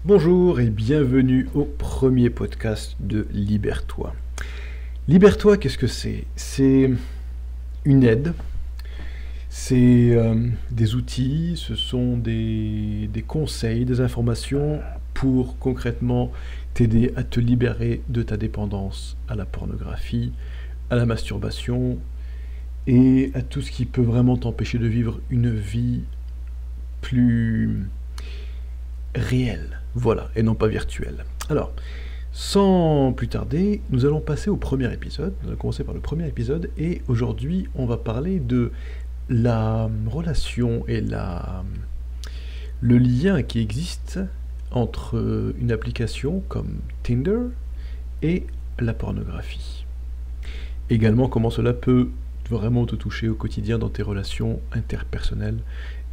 Bonjour et bienvenue au premier podcast de Libère-toi. Libère-toi, qu'est-ce que c'est? C'est une aide, c'est des outils, ce sont des conseils, des informations pour concrètement t'aider à te libérer de ta dépendance à la pornographie, à la masturbation et à tout ce qui peut vraiment t'empêcher de vivre une vie plus réelle, voilà, et non pas virtuelle. Alors, sans plus tarder, nous allons passer au premier épisode. Nous allons commencer par le premier épisode et aujourd'hui, on va parler de la relation et le lien qui existe entre une application comme Tinder et la pornographie. Également, comment cela peut vraiment te toucher au quotidien dans tes relations interpersonnelles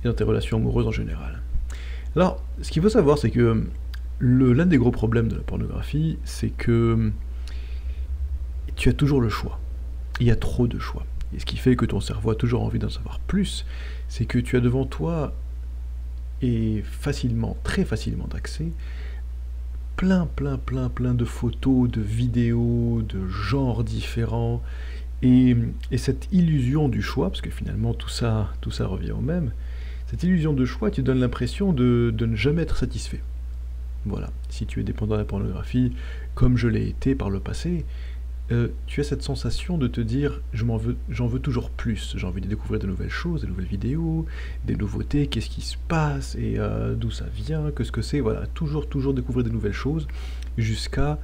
et dans tes relations amoureuses en général. Alors, ce qu'il faut savoir, c'est que l'un des gros problèmes de la pornographie, c'est que tu as toujours le choix. Il y a trop de choix. Et ce qui fait que ton cerveau a toujours envie d'en savoir plus, c'est que tu as devant toi, et facilement, très facilement d'accès, plein de photos, de vidéos, de genres différents, et cette illusion du choix, parce que finalement tout ça revient au même, cette illusion de choix te donne l'impression de ne jamais être satisfait. Voilà, si tu es dépendant de la pornographie, comme je l'ai été par le passé, tu as cette sensation de te dire j'en veux toujours plus, j'ai envie de découvrir de nouvelles choses, de nouvelles vidéos, des nouveautés, qu'est-ce qui se passe et d'où ça vient, que ce que c'est, voilà, toujours découvrir de nouvelles choses jusqu'à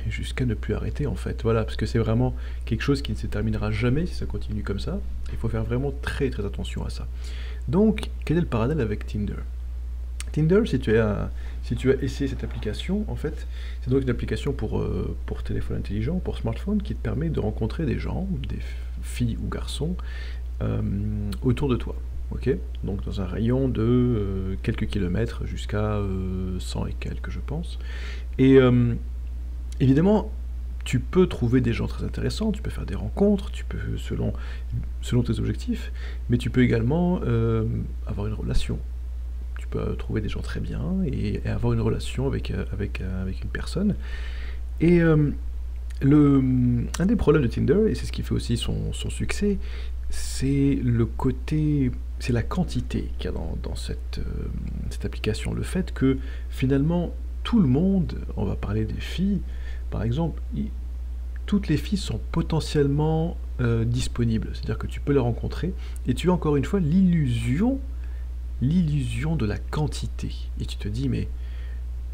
jusqu'à ne plus arrêter en fait, voilà, parce que c'est vraiment quelque chose qui ne se terminera jamais si ça continue comme ça, il faut faire vraiment très attention à ça. Donc, quel est le parallèle avec Tinder? Tinder, si tu as essayé cette application, en fait, c'est donc une application pour téléphone intelligent, pour smartphone, qui te permet de rencontrer des gens, des filles ou garçons, autour de toi. Ok, donc dans un rayon de quelques kilomètres jusqu'à 100 et quelques, je pense. Et évidemment, tu peux trouver des gens très intéressants, tu peux faire des rencontres, tu peux selon tes objectifs, mais tu peux également avoir une relation. Tu peux trouver des gens très bien et avoir une relation avec une personne. Et un des problèmes de Tinder, et c'est ce qui fait aussi son succès, c'est c'est la quantité qu'il y a dans cette application. Le fait que finalement, tout le monde, on va parler des filles, par exemple, toutes les filles sont potentiellement disponibles. C'est-à-dire que tu peux les rencontrer et tu as encore une fois l'illusion de la quantité. Et tu te dis, mais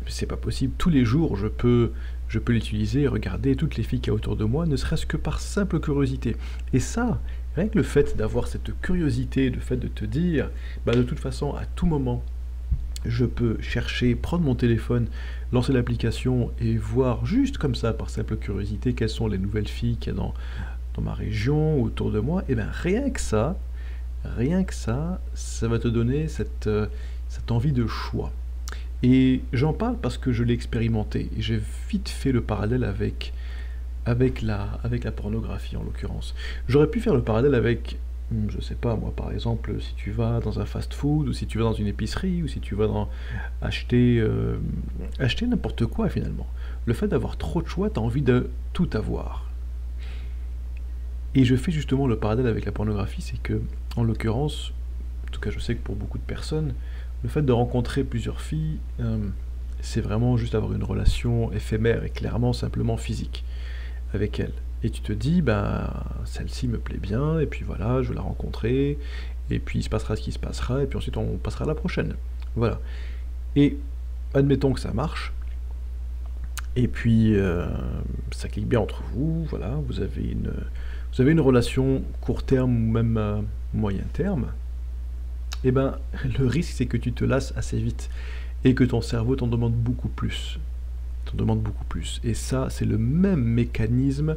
c'est pas possible, tous les jours je peux l'utiliser et regarder toutes les filles qu'il y a autour de moi, ne serait-ce que par simple curiosité. Et ça, rien que le fait d'avoir cette curiosité, le fait de te dire, de toute façon, à tout moment, je peux chercher, prendre mon téléphone, lancer l'application et voir juste comme ça, par simple curiosité, quelles sont les nouvelles filles qu'il y a dans ma région, autour de moi, et bien rien que ça va te donner cette envie de choix. Et j'en parle parce que je l'ai expérimenté, et j'ai vite fait le parallèle avec la pornographie en l'occurrence. J'aurais pu faire le parallèle avec, je sais pas moi, par exemple, si tu vas dans un fast-food, ou si tu vas dans une épicerie, ou si tu vas acheter n'importe quoi finalement. Le fait d'avoir trop de choix, tu as envie de tout avoir. Et je fais justement le parallèle avec la pornographie, c'est que, en l'occurrence, en tout cas je sais que pour beaucoup de personnes, le fait de rencontrer plusieurs filles, c'est vraiment juste avoir une relation éphémère et clairement simplement physique avec elles. Et tu te dis, celle-ci me plaît bien, et puis voilà, je vais la rencontrer, et puis il se passera ce qui se passera, et puis ensuite on passera à la prochaine. Voilà. Et admettons que ça marche, et puis ça clique bien entre vous, voilà, vous avez une relation court terme ou même moyen terme, et le risque c'est que tu te lasses assez vite et que ton cerveau t'en demande beaucoup plus. Et ça, c'est le même mécanisme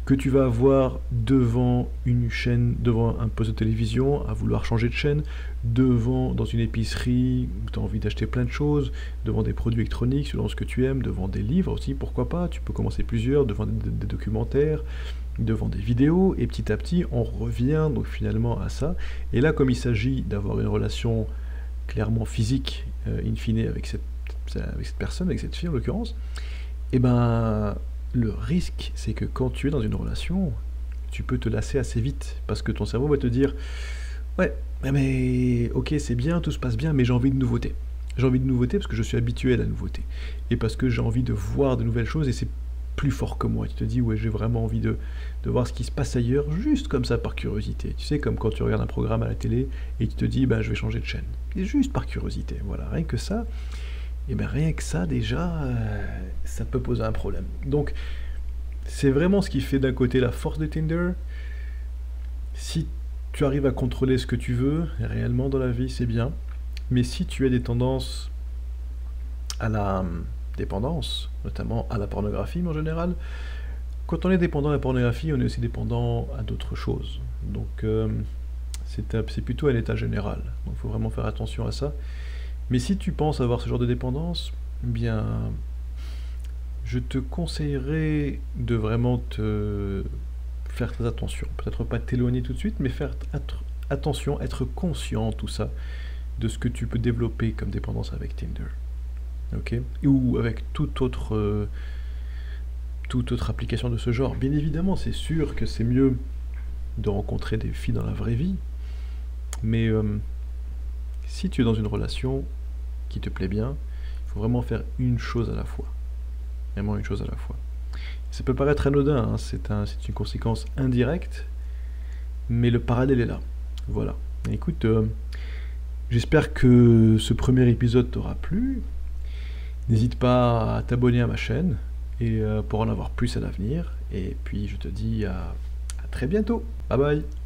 que tu vas avoir devant une chaîne, devant un poste de télévision, à vouloir changer de chaîne, dans une épicerie où tu as envie d'acheter plein de choses, devant des produits électroniques selon ce que tu aimes, devant des livres aussi, pourquoi pas, tu peux commencer plusieurs, devant des documentaires, devant des vidéos, et petit à petit, on revient donc finalement à ça. Et là, comme il s'agit d'avoir une relation clairement physique, in fine, avec cette personne, avec cette fille en l'occurrence, et ben le risque, c'est que quand tu es dans une relation, tu peux te lasser assez vite, parce que ton cerveau va te dire, ouais, mais ok, c'est bien, tout se passe bien, mais j'ai envie de nouveauté. J'ai envie de nouveauté parce que je suis habitué à la nouveauté. Et parce que j'ai envie de voir de nouvelles choses et c'est plus fort que moi. Tu te dis, ouais, j'ai vraiment envie de voir ce qui se passe ailleurs, juste comme ça, par curiosité. Tu sais, comme quand tu regardes un programme à la télé et tu te dis, ben, je vais changer de chaîne. Et juste par curiosité, voilà, rien que ça. Et bien rien que ça, déjà, ça peut poser un problème. Donc, c'est vraiment ce qui fait d'un côté la force de Tinder. Si tu arrives à contrôler ce que tu veux, réellement dans la vie, c'est bien. Mais si tu as des tendances à la dépendance, notamment à la pornographie en général, quand on est dépendant à la pornographie, on est aussi dépendant à d'autres choses. Donc c'est plutôt à l'état général. Donc il faut vraiment faire attention à ça. Mais si tu penses avoir ce genre de dépendance, eh bien, je te conseillerais de vraiment te faire très attention. Peut-être pas t'éloigner tout de suite, mais faire attention, être conscient, tout ça, de ce que tu peux développer comme dépendance avec Tinder. Ok? Ou avec toute autre application de ce genre. Bien évidemment, c'est sûr que c'est mieux de rencontrer des filles dans la vraie vie, mais si tu es dans une relation qui te plaît bien, il faut vraiment faire une chose à la fois. Vraiment une chose à la fois. Ça peut paraître anodin, hein, c'est une conséquence indirecte, mais le parallèle est là. Voilà. Écoute, j'espère que ce premier épisode t'aura plu. N'hésite pas à t'abonner à ma chaîne et pour en avoir plus à l'avenir. Et puis je te dis à très bientôt. Bye bye.